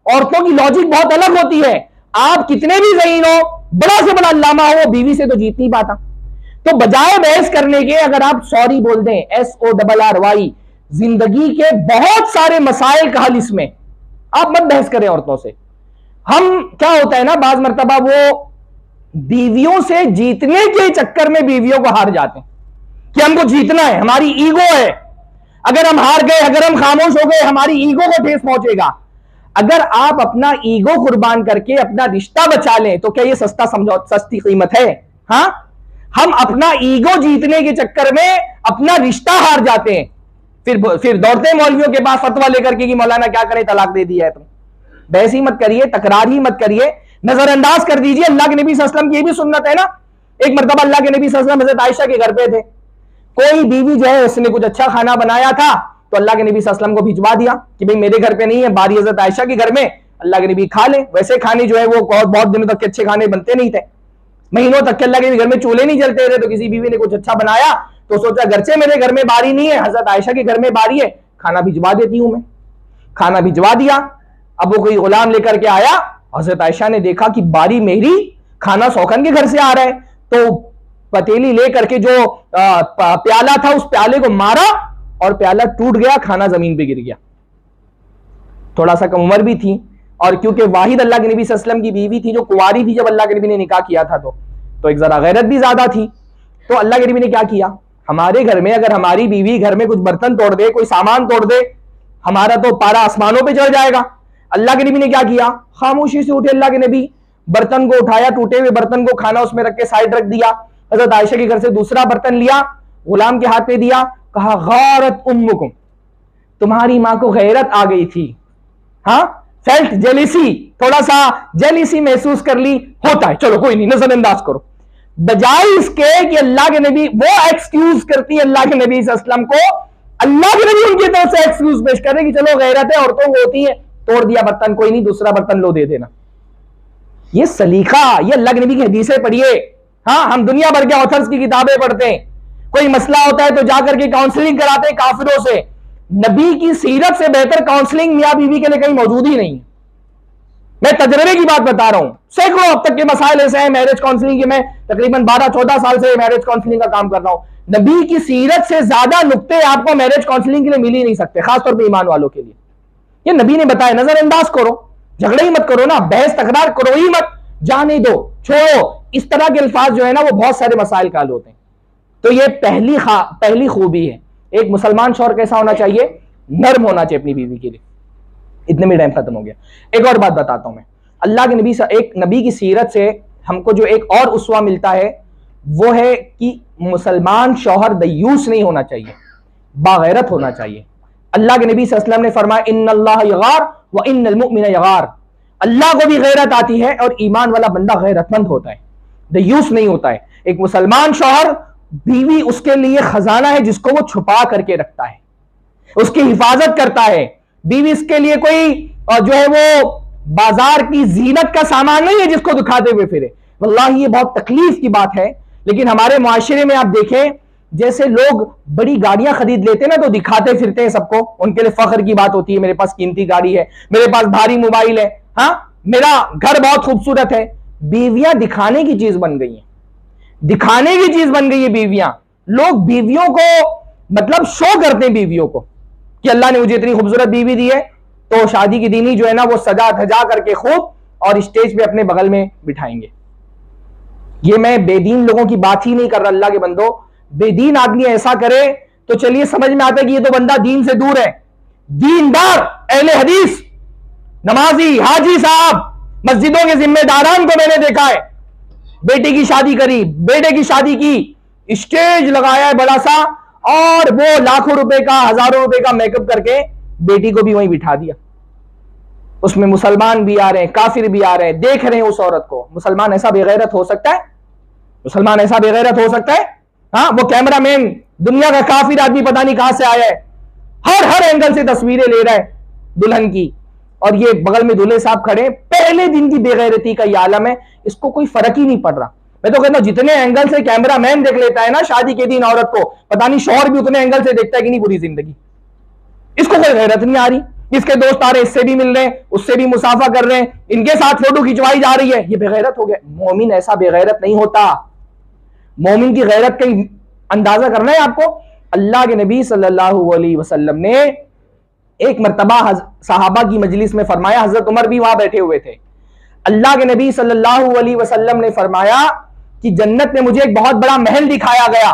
عورتوں کی لاجک بہت الگ ہوتی ہے. آپ کتنے بھی ذہین ہو, بڑا سے بڑا علامہ ہو, وہ بیوی سے تو جیت نہیں پاتا. تو بجائے بحث کرنے کے اگر آپ سوری بول دیں, SORRY, زندگی کے بہت سارے مسائل کا حل اس میں. آپ مت بحث کریں عورتوں سے. ہم کیا ہوتا ہے نا, بعض مرتبہ وہ بیویوں سے جیتنے کے چکر میں بیویوں کو ہار جاتے ہیں کہ ہم کو جیتنا ہے, ہماری ایگو ہے, اگر ہم ہار گئے, اگر ہم خاموش ہو گئے, ہماری ایگو کو ٹھیس پہنچے گا. اگر آپ اپنا ایگو قربان کر کے اپنا رشتہ بچا لیں تو کیا یہ سستی قیمت ہے؟ ہاں ہم اپنا ایگو جیتنے کے چکر میں اپنا رشتہ ہار جاتے ہیں, پھر دوڑتے ہیں مولویوں کے پاس فتویٰ لے کر کے کہ مولانا کیا کریں, طلاق دے دیا ہے. تم بحث ہی مت کریے, تکرار ہی مت کریے, نظر انداز کر دیجئے. اللہ کے نبی صلی اللہ علیہ وسلم کی یہ بھی سنت ہے نا. ایک مرتبہ اللہ کے نبی صلی اللہ علیہ وسلم حضرت عائشہ کے گھر پہ تھے. کوئی بیوی جو ہے اس نے کچھ اچھا کھانا بنایا تھا تو اللہ کے نبی صلی اللہ علیہ وسلم کو بھجوا دیا کہ بھئی میرے گھر پہ نہیں ہے, باری حضرت عائشہ کے گھر میں, اللہ کے نبی کھا لیں. ویسے کھانے جو ہے وہ بہت دنوں تک کے اچھے کھانے بنتے نہیں تھے, مہینوں تک کے اللہ کے گھر میں چولہے نہیں جلتے رہے. تو کسی بیوی نے کچھ اچھا بنایا تو سوچا گرچہ میرے گھر میں باری نہیں ہے, حضرت عائشہ کے گھر میں باری ہے, کھانا بھجوا دیتی ہوں میں. کھانا بھجوا دیا. اب وہ کوئی غلام لے کر کے آیا, حضرت عائشہ نے دیکھا کہ باری میری, کھانا سوکن کے گھر سے آ رہا ہے. تو پتیلی لے کر کے جو پیالہ تھا اس پیالے کو مارا اور پیالہ ٹوٹ گیا, کھانا زمین پہ گر گیا. تھوڑا سا کم عمر بھی تھی, اور کیونکہ واحد اللہ کے نبی صلی اللہ علیہ وسلم کی بیوی تھی جو کنواری تھی جب اللہ کے نبی نے نکاح کیا تھا, تو ایک ذرا غیرت بھی زیادہ تھی. تو اللہ کے نبی نے کیا کیا, ہمارے گھر میں اگر ہماری بیوی گھر میں کچھ برتن توڑ دے, کوئی سامان توڑ دے, ہمارا تو پارا آسمانوں پہ چڑھ جائے گا. اللہ کے نبی نے کیا کیا, خاموشی سے اٹھے اللہ کے نبی, برتن کو اٹھایا, ٹوٹے ہوئے برتن کو کھانا اس میں رکھ کے سائڈ رکھ دیا. حضرت عائشہ کے گھر سے دوسرا برتن لیا, غلام کے ہاتھ پہ دیا, کہا غارت امکم, تمہاری ماں کو غیرت آ گئی تھی. ہاں فیلٹ جیلیسی, تھوڑا سا جیلیسی محسوس کر لی, ہوتا ہے, چلو کوئی نہیں, نظر انداز کرو. بجائے اس کے کہ اللہ کے نبی وہ ایکسکیوز کرتی ہے اللہ کے نبی صلی اللہ علیہ وسلم کو, اللہ کے نبی ان کی طرف سے ایکسکیوز پیش کرے کہ چلو غیرت ہے, عورتوں کو ہوتی ہے, توڑ دیا برتن, کوئی نہیں, دوسرا برتن لو دے دینا. یہ سلیقہ, یہ اللہ کے نبی کی حدیثیں پڑھیے. ہاں ہم دنیا بھر کے آتھرز کی کتابیں پڑھتے ہیں, کوئی مسئلہ ہوتا ہے تو جا کر کے کاؤنسلنگ کراتے ہیں کافروں سے. نبی کی سیرت سے بہتر کاؤنسلنگ میاں بیوی کے لیے کہیں موجود ہی نہیں. میں تجربے کی بات بتا رہا ہوں, سینکڑوں اب تک کے مسائل ایسے ہیں میرج کاؤنسلنگ کے, میں تقریباً 12-14 سال سے میرج کاؤنسلنگ کا کام کر رہا ہوں. نبی کی سیرت سے زیادہ نقطے آپ کو میرج کاؤنسلنگ کے لیے مل ہی نہیں سکتے, خاص طور پہ ایمان والوں کے لیے. یہ نبی نے بتایا, نظر انداز کرو, جھگڑے ہی مت کرو نا, بحث تکرار کرو ہی مت, جانے دو, چھوڑو. اس طرح کے الفاظ جو ہے نا وہ بہت سارے مسائل کا حل ہوتے ہیں. تو یہ پہلی خوبی ہے. ایک مسلمان شوہر کیسا ہونا چاہیے, نرم ہونا چاہیے اپنی بیوی کے لیے. اتنے میں ٹائم ختم ہو گیا. ایک اور بات بتاتا ہوں میں, اللہ کے نبی ایک نبی کی سیرت سے ہم کو جو ایک اور اسوہ ملتا ہے وہ ہے کہ مسلمان شوہر دیوس نہیں ہونا چاہیے, باغیرت ہونا چاہیے. اللہ کے نبی صلی اللہ علیہ وسلم نے فرمایا ان اللہ یغار وان المؤمن یغار، اللہ کو بھی غیرت آتی ہے اور ایمان والا بندہ غیرت مند ہوتا ہے، دیوس نہیں ہوتا ہے۔ ایک مسلمان شوہر، بیوی اس کے لیے خزانہ ہے جس کو وہ چھپا کر کے رکھتا ہے، اس کی حفاظت کرتا ہے۔ بیوی اس کے لیے کوئی جو ہے وہ بازار کی زینت کا سامان نہیں ہے جس کو دکھاتے ہوئے پھرے۔ واللہ یہ بہت تکلیف کی بات ہے، لیکن ہمارے معاشرے میں آپ دیکھیں جیسے لوگ بڑی گاڑیاں خرید لیتے ہیں نا تو دکھاتے پھرتے ہیں سب کو، ان کے لیے فخر کی بات ہوتی ہے، میرے پاس قیمتی گاڑی ہے، میرے پاس بھاری موبائل ہے، ہاں میرا گھر بہت خوبصورت ہے۔ بیویاں دکھانے کی چیز بن گئی ہیں، دکھانے کی چیز بن گئی ہے بیویاں۔ لوگ بیویوں کو مطلب شو کرتے ہیں بیویوں کو کہ اللہ نے مجھے اتنی خوبصورت بیوی دی ہے، تو شادی کی دینی جو ہے نا وہ سجا دھجا کر کے خوب اور اسٹیج پہ اپنے بغل میں بٹھائیں گے۔ یہ میں بے دین لوگوں کی بات ہی نہیں کر رہا، اللہ کے بندو، بے دین آدمی ایسا کرے تو چلیے سمجھ میں آتا ہے کہ یہ تو بندہ دین سے دور ہے۔ دیندار اہل حدیث نمازی حاجی صاحب مسجدوں کے ذمہ داران کو میں نے دیکھا ہے، بیٹی کی شادی کری، بیٹے کی شادی کی، اسٹیج لگایا ہے بڑا سا، اور وہ لاکھوں روپے کا ہزاروں روپے کا میک اپ کر کے بیٹی کو بھی وہیں بٹھا دیا۔ اس میں مسلمان بھی آ رہے ہیں، کافر بھی آ رہے ہیں، دیکھ رہے ہیں اس عورت کو۔ مسلمان ایسا بے غیرت ہو سکتا ہے؟ مسلمان ایسا بے غیرت ہو سکتا ہے؟ ہاں وہ کیمرہ مین دنیا کا کافر آدمی پتہ نہیں کہاں سے آیا ہے، ہر اینگل سے تصویریں لے رہا ہے دلہن کی، اور یہ بغل میں دولہے صاحب کھڑے ہیں۔ پہلے دن کی بے غیرتی کا یہ عالم ہے، اس کو کوئی فرق ہی نہیں پڑ رہا۔ میں تو کہتا ہوں جتنے اینگل سے کیمرہ مین دیکھ لیتا ہے نا شادی کے دن عورت کو، پتہ نہیں شوہر بھی اتنے اینگل سے دیکھتا ہے کہ نہیں پوری زندگی۔ اس کو کوئی غیرت نہیں آ رہی، اس کے دوست آ رہے ہیں، اس سے بھی مل رہے ہیں، اس سے بھی مسافہ کر رہے ہیں، ان کے ساتھ فوٹو کھنچوائی جا رہی ہے، یہ بے غیرت ہو گیا۔ مومن ایسا بے غیرت نہیں ہوتا۔ مومن کی غیرت کا اندازہ کرنا ہے آپ کو۔ اللہ کے نبی صلی اللہ علیہ وسلم نے ایک مرتبہ صحابہ کی مجلس میں فرمایا، حضرت عمر بھی وہاں بیٹھے ہوئے تھے، اللہ کے نبی صلی اللہ علیہ وسلم نے فرمایا کہ جنت میں مجھے ایک بہت بڑا محل دکھایا گیا،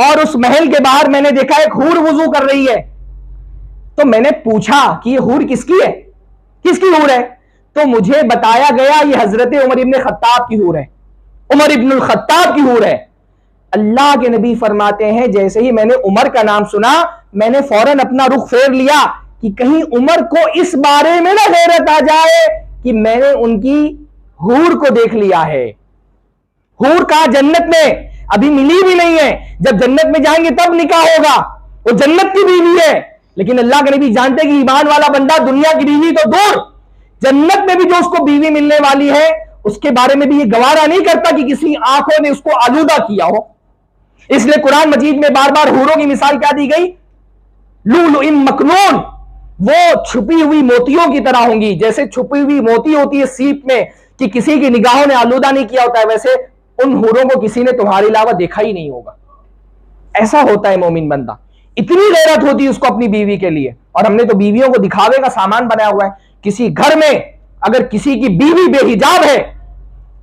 اور اس محل کے باہر میں نے دیکھا ایک حور وضو کر رہی ہے۔ تو میں نے پوچھا کہ یہ حور کس کی ہے، کس کی حور ہے؟ تو مجھے بتایا گیا یہ حضرت عمر ابن خطاب کی حور ہے، عمر ابن الخطاب کی حور ہے۔ اللہ کے نبی فرماتے ہیں جیسے ہی میں نے عمر کا نام سنا میں نے فوراً اپنا رخ پھیر لیا کہ کہیں عمر کو اس بارے میں نہ غیرت آ جائے کہ میں نے ان کی حور کو دیکھ لیا ہے۔ حور کہاں؟ جنت میں، ابھی ملی بھی نہیں ہے، جب جنت میں جائیں گے تب نکاح ہوگا، وہ جنت کی بیوی ہے۔ لیکن اللہ کے نبی جانتے کہ ایمان والا بندہ دنیا کی بیوی تو دور، جنت میں بھی جو اس کو بیوی ملنے والی ہے اس کے بارے میں بھی یہ گوارا نہیں کرتا کہ کسی آنکھوں نے اس کو آلودہ کیا ہو۔ اس لیے قرآن مجید میں بار بار حوروں کی مثال کیا دی گئی؟ لؤلؤ مکنون، وہ چھپی ہوئی موتیوں کی طرح ہوں گی۔ جیسے چھپی ہوئی موتی ہوتی ہے سیپ میں کہ کسی کی نگاہوں نے آلودہ نہیں کیا ہوتا ہے، ویسے ان حوروں کو کسی نے تمہارے علاوہ دیکھا ہی نہیں ہوگا۔ ایسا ہوتا ہے مومن بندہ، اتنی غیرت ہوتی ہے اس کو اپنی بیوی کے لیے۔ اور ہم نے تو بیویوں کو دکھاوے کا سامان بنایا ہوا ہے۔ کسی گھر میں اگر کسی کی بیوی بے حجاب ہے،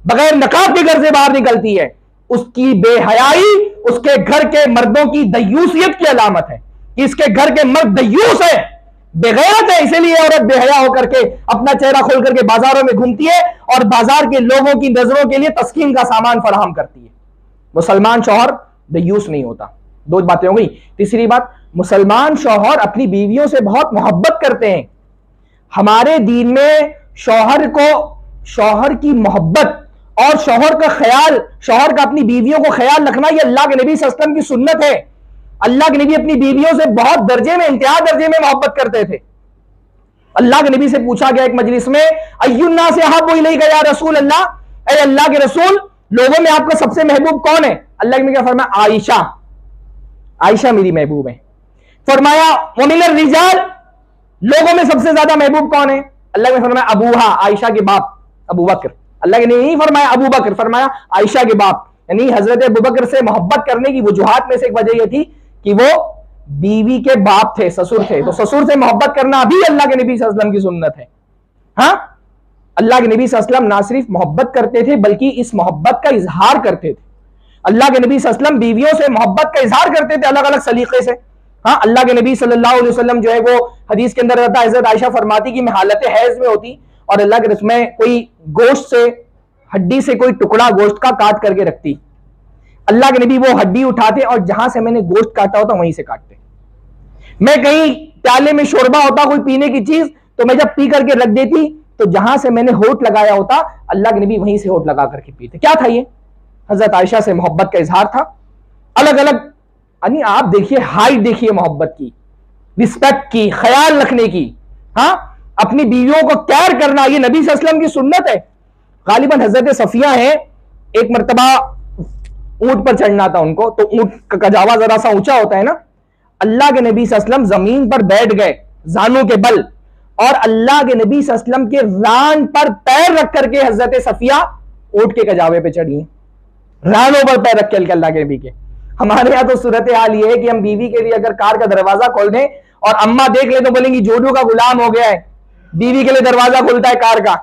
بغیر نقاب کے گھر سے باہر نکلتی ہے، اس کی بے حیائی اس کے گھر کے مردوں کی دیوسیت کی علامت ہے کہ اس کے گھر کے مرد دیوس ہے، بے غیرت ہے۔ اسی لیے عورت بے حیا ہو کر کے اپنا چہرہ کھول کر کے بازاروں میں گھومتی ہے اور بازار کے لوگوں کی نظروں کے لیے تسکین کا سامان فراہم کرتی ہے۔ مسلمان شوہر دیوس نہیں ہوتا۔ دو باتیں ہو گئی۔ تیسری بات، مسلمان شوہر اپنی بیویوں سے بہت محبت کرتے ہیں۔ ہمارے دین میں شوہر کو، شوہر کی محبت اور شوہر کا خیال، شوہر کا اپنی بیویوں کو خیال رکھنا، یہ اللہ کے نبی صلی اللہ علیہ وسلم کی سنت ہے۔ اللہ کے نبی اپنی بیویوں سے بہت درجے میں، انتہا درجے میں محبت کرتے تھے۔ اللہ کے نبی سے پوچھا گیا ایک مجلس میں، ای الناس احب الیک یا رسول اللہ، اے اللہ کے رسول لوگوں میں آپ کا سب سے محبوب کون ہے؟ اللہ کے نبی نے فرمایا عائشہ، عائشہ میری محبوب ہے۔ فرمایا ومن الرجال، لوگوں میں سب سے زیادہ محبوب کون ہے؟ اللہ نے فرمایا ابوہا، عائشہ کے باپ ابو بکر۔ اللہ نے نہیں فرمایا ابو بکر، فرمایا عائشہ کے باپ۔ یعنی حضرت ابو بکر سے محبت کرنے کی وجوہات میں سے ایک وجہ یہ تھی کہ وہ بیوی کے باپ تھے، سسر تھے، تو سسر سے محبت کرنا بھی اللہ کے نبی صلی اللہ علیہ وسلم کی سنت ہے۔ ہاں اللہ کے نبی صلی اللہ علیہ وسلم نہ صرف محبت کرتے تھے بلکہ اس محبت کا اظہار کرتے تھے۔ اللہ کے نبی صلی اللہ علیہ وسلم بیویوں سے محبت کا اظہار کرتے تھے الگ الگ سلیقے سے۔ ہاں اللہ کے نبی صلی اللہ علیہ وسلم جو ہے وہ حدیث کے اندر رہتا ہے، حضرت عائشہ فرماتی کہ میں حالت حیض میں ہوتی اور اللہ کے رسول میں کوئی گوشت سے، ہڈی سے کوئی ٹکڑا گوشت کا کاٹ کر کے رکھتی، اللہ کے نبی وہ ہڈی اٹھاتے اور جہاں سے میں نے گوشت کاٹا ہوتا وہیں سے کاٹتے۔ میں کہیں پیالے میں شوربہ ہوتا کوئی پینے کی چیز تو میں جب پی کر کے رکھ دیتی تو جہاں سے میں نے ہونٹ لگایا ہوتا اللہ کے نبی وہیں سے ہونٹ لگا کر کے پیتے. کیا تھا یہ؟ حضرت عائشہ سے محبت کا اظہار تھا. الگ الگ یعنی آپ دیکھیے ہائٹ دیکھیے محبت کی, رسپیکٹ کی, خیال رکھنے کی, ہاں اپنی بیویوں کو کیئر کرنا, یہ نبی صلی اللہ علیہ وسلم کی سنت ہے. غالباً حضرت صفیہ ہیں, ایک مرتبہ اونٹ پر چڑھنا تھا ان کو, تو اونٹ کا کجاوا ذرا سا اونچا ہوتا ہے نا, اللہ کے نبی صلی اللہ علیہ وسلم زمین پر بیٹھ گئے زانوں کے بل, اور اللہ کے نبی صلی اللہ علیہ وسلم کے ران پر پیر رکھ کر کے حضرت صفیہ اونٹ کے کجاوے پہ چڑھی ہیں, رانوں پر پیر رکھ کے اللہ کے نبی کے. ہمارے یہاں تو صورتحال یہ ہے کہ ہم بیوی کے لیے اگر کار کا دروازہ کھول دیں اور اماں دیکھ لیں تو بولیں گی جوڈو کا غلام ہو گیا ہے, بیوی کے لیے دروازہ کھولتا ہے کار کا.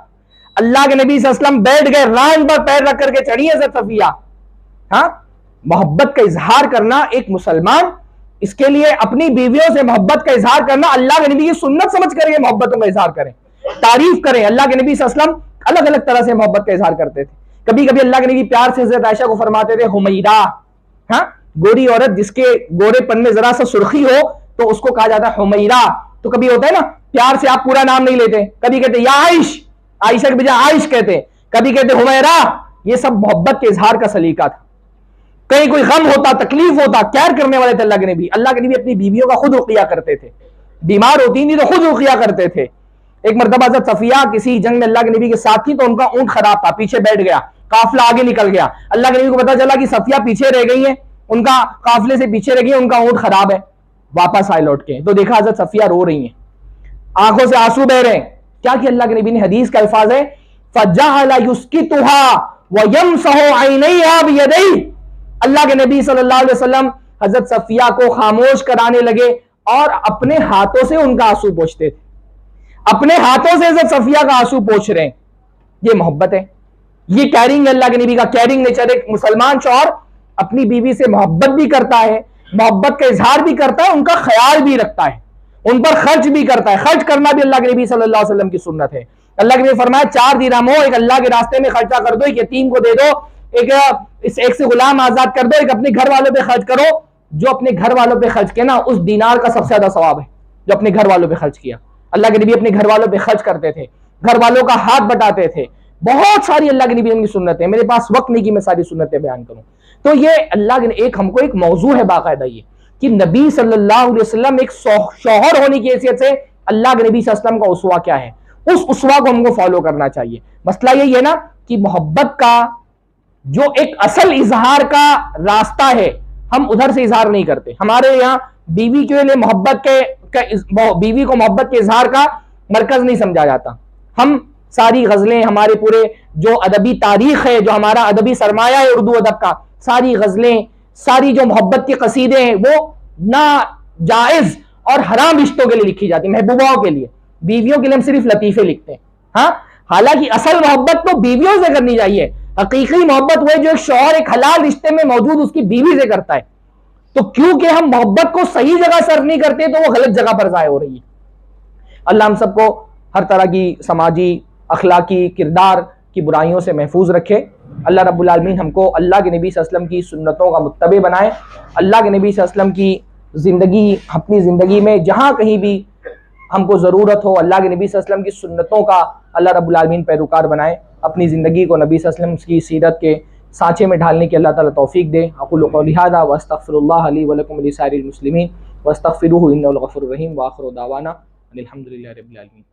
اللہ کے نبی صلی اللہ علیہ وسلم بیٹھ گئے, ران پر پیر رکھ کر کے چڑھی ہے حضرت صفیہ. ہاں محبت کا اظہار کرنا ایک مسلمان, اس کے لیے اپنی بیویوں سے محبت کا اظہار کرنا اللہ کے نبی کی سنت سمجھ کر یہ محبتوں کا اظہار کریں, تعریف کریں. اللہ کے نبی صلی اللہ علیہ وسلم الگ الگ طرح سے محبت کا اظہار کرتے تھے. کبھی کبھی اللہ کے نبی پیار سے حضرت عائشہ کو فرماتے تھے حمیرہ, ہاں گوری عورت جس کے گورے پن میں ذرا سا سرخی ہو تو اس کو کہا جاتا ہے حمیرہ. تو کبھی ہوتا ہے نا پیار سے آپ پورا نام نہیں لیتے, کبھی کہتے یا عائش, عائشہ کے بجائے عائش کہتے, کبھی کہتے حمیرہ. یہ سب محبت کے اظہار کا سلیقہ تھا. کہیں کوئی غم ہوتا, تکلیف ہوتا, کیئر کرنے والے تھے اللہ کے نبی. اللہ کے نبی اپنی بیویوں کا خود رقیہ کرتے تھے, بیمار ہوتی تھی تو خود رقیہ کرتے تھے. ایک مرتبہ حضرت صفیہ کسی جنگ میں اللہ کے نبی کے ساتھ تھی, تو ان کا اونٹ خراب تھا, پیچھے بیٹھ گیا, قافلہ آگے نکل گیا. اللہ کے نبی کو پتا چلا کہ صفیہ پیچھے رہ گئی ہیں, ان کا قافلے سے پیچھے رہ گئی, ان کا اونٹ خراب ہے. واپس آئے لوٹ کے, تو دیکھا حضرت صفیہ رو رہی ہیں, آنکھوں سے آنسو بہ رہے ہیں. کیا کہ اللہ کے نبی نے, حدیث کا الفاظ ہے فَجَعَلَ يُسْكِتُهَا وَيَمْسَحُ عَيْنَيْهَا بِيَدَيْهِ. اللہ کے نبی صلی اللہ علیہ وسلم حضرت صفیہ کو خاموش کرانے لگے اور اپنے ہاتھوں سے ان کا آنسو پوچھتے تھے. اپنے ہاتھوں سے حضرت صفیہ کا آنسو پوچھ رہے ہیں. یہ محبت ہے, یہ کیئرنگ ہے اللہ کے نبی کا, کیئرنگ نیچر. ایک مسلمان شوہر اپنی بیوی سے محبت بھی کرتا ہے, محبت کا اظہار بھی کرتا ہے, ان کا خیال بھی رکھتا ہے, ان پر خرچ بھی کرتا ہے. خرچ کرنا بھی اللہ کے نبی صلی اللہ علیہ وسلم کی سنت ہے. اللہ کے نبی فرمایا 4 درہم ہو, ایک اللہ کے راستے میں خرچہ کر دو, ایک یتیم کو دے دو, ایک سے غلام آزاد کر دو, ایک اپنے گھر والوں پہ خرچ کرو. جو اپنے گھر والوں پہ خرچ کیا نا, اس دینار کا سب سے زیادہ ثواب ہے جو اپنے گھر والوں پہ خرچ کیا. اللہ کے نبی اپنے گھر والوں پہ خرچ کرتے تھے, گھر والوں کا ہاتھ بٹاتے تھے. بہت ساری اللہ کے نبی کی سنتیں, میرے پاس وقت نہیں کہ میں ساری سنتیں بیان کروں. تو یہ اللہ کے ہم کو ایک موضوع ہے باقاعدہ یہ کہ نبی صلی اللہ علیہ وسلم ایک شوہر ہونے کی حیثیت سے اللہ کے نبی صلی اللہ علیہ وسلم کا اسوہ کیا ہے, اس اسوہ کو ہم کو فالو کرنا چاہیے. مسئلہ یہی ہے نا کہ محبت کا جو ایک اصل اظہار کا راستہ ہے, ہم ادھر سے اظہار نہیں کرتے. ہمارے یہاں بیوی کے لیے بیوی کو محبت کے اظہار کا مرکز نہیں سمجھا جاتا. ہم ساری غزلیں, ہمارے پورے جو ادبی تاریخ ہے, جو ہمارا ادبی سرمایہ ہے اردو ادب کا, ساری غزلیں, ساری جو محبت کے قصیدے ہیں وہ ناجائز اور حرام رشتوں کے لیے لکھی جاتی, محبوباؤں کے لیے. بیویوں کے لیے ہم صرف لطیفے لکھتے ہیں. ہاں حالانکہ اصل محبت تو بیویوں سے کرنی چاہیے. حقیقی محبت وہ ہے جو ایک شوہر ایک حلال رشتے میں موجود اس کی بیوی سے کرتا ہے. تو کیونکہ ہم محبت کو صحیح جگہ صرف نہیں کرتے تو وہ غلط جگہ پر ضائع ہو رہی ہے. اللہ ہم سب کو ہر طرح کی سماجی, اخلاقی, کردار کی برائیوں سے محفوظ رکھے. اللہ رب العالمین ہم کو اللہ کے نبی صلی اللہ علیہ وسلم کی سنتوں کا متبع بنائے. اللہ کے نبی صلی اللہ علیہ وسلم کی زندگی, اپنی زندگی میں جہاں کہیں بھی ہم کو ضرورت ہو, اللہ کے نبی صلی اللہ علیہ وسلم کی سنتوں کا اللہ رب العالمین پیروکار بنائے. اپنی زندگی کو نبی صلی اللہ علیہ وسلم کی سیرت کے سانچے میں ڈھالنے کی اللہ تعالیٰ توفیق دے. اقول قولی ھذا واستغفر اللہ لی ولکم ولسائر المسلمین واستغفروہ انہ الغفور الرحیم. وآخر دعوانا الحمد للہ رب العالمین.